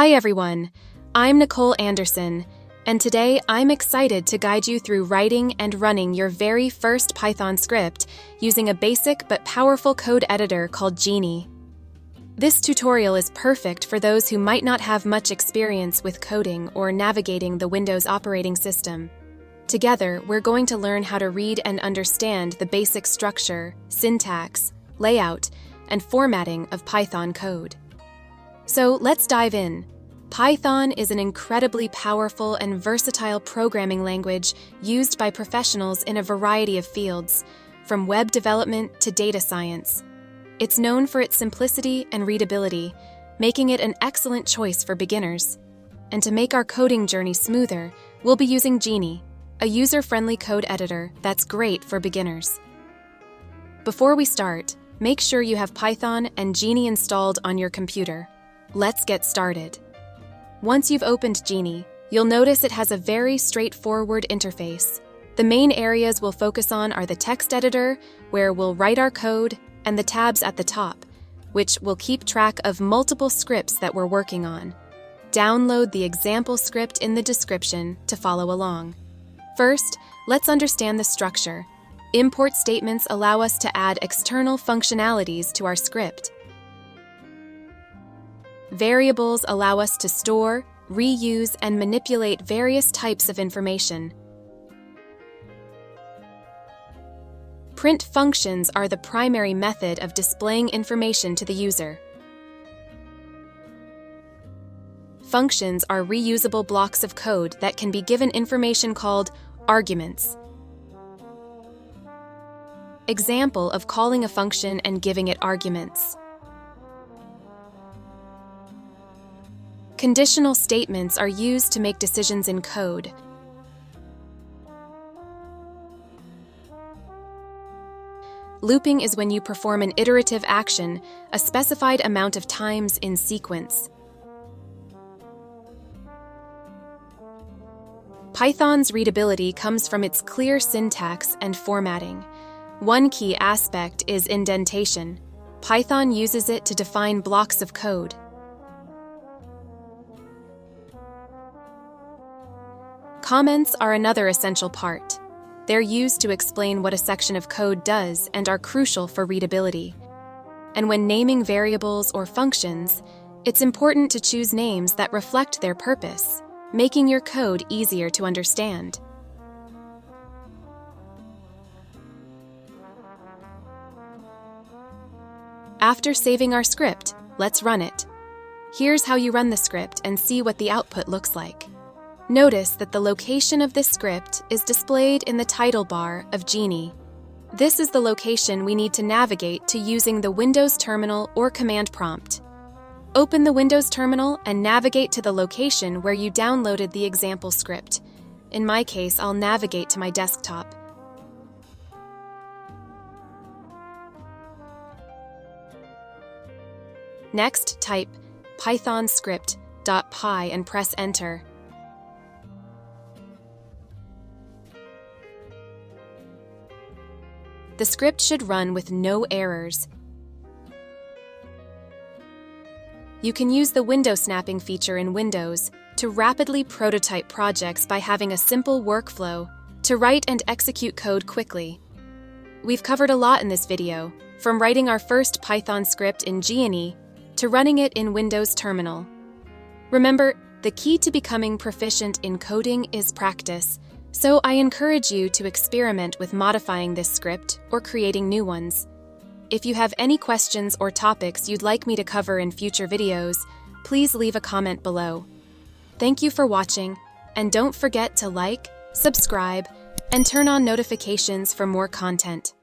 Hi everyone, I'm Nicole Anderson, and today I'm excited to guide you through writing and running your very first Python script using a basic but powerful code editor called Geany. This tutorial is perfect for those who might not have much experience with coding or navigating the Windows operating system. Together, we're going to learn how to read and understand the basic structure, syntax, layout, and formatting of Python code. So let's dive in. Python is an incredibly powerful and versatile programming language used by professionals in a variety of fields, from web development to data science. It's known for its simplicity and readability, making it an excellent choice for beginners. And to make our coding journey smoother, we'll be using Geany, a user-friendly code editor that's great for beginners. Before we start, make sure you have Python and Geany installed on your computer. Let's get started. Once you've opened Geany, you'll notice it has a very straightforward interface. The main areas we'll focus on are the text editor, where we'll write our code, and the tabs at the top, which will keep track of multiple scripts that we're working on. Download the example script in the description to follow along. First, let's understand the structure. Import statements allow us to add external functionalities to our script. Variables allow us to store, reuse, and manipulate various types of information. Print functions are the primary method of displaying information to the user. Functions are reusable blocks of code that can be given information called arguments. Example of calling a function and giving it arguments. Conditional statements are used to make decisions in code. Looping is when you perform an iterative action a specified amount of times in sequence. Python's readability comes from its clear syntax and formatting. One key aspect is indentation. Python uses it to define blocks of code. Comments are another essential part. They're used to explain what a section of code does and are crucial for readability. And when naming variables or functions, it's important to choose names that reflect their purpose, making your code easier to understand. After saving our script, let's run it. Here's how you run the script and see what the output looks like. Notice that the location of this script is displayed in the title bar of Geany. This is the location we need to navigate to using the Windows terminal or command prompt. Open the Windows terminal and navigate to the location where you downloaded the example script. In my case, I'll navigate to my desktop. Next, type python script.py and press enter. The script should run with no errors. You can use the window snapping feature in Windows to rapidly prototype projects by having a simple workflow to write and execute code quickly. We've covered a lot in this video, from writing our first Python script in Geany to running it in Windows Terminal. Remember, the key to becoming proficient in coding is practice. So I encourage you to experiment with modifying this script or creating new ones. If you have any questions or topics you'd like me to cover in future videos, please leave a comment below. Thank you for watching, and don't forget to like, subscribe, and turn on notifications for more content.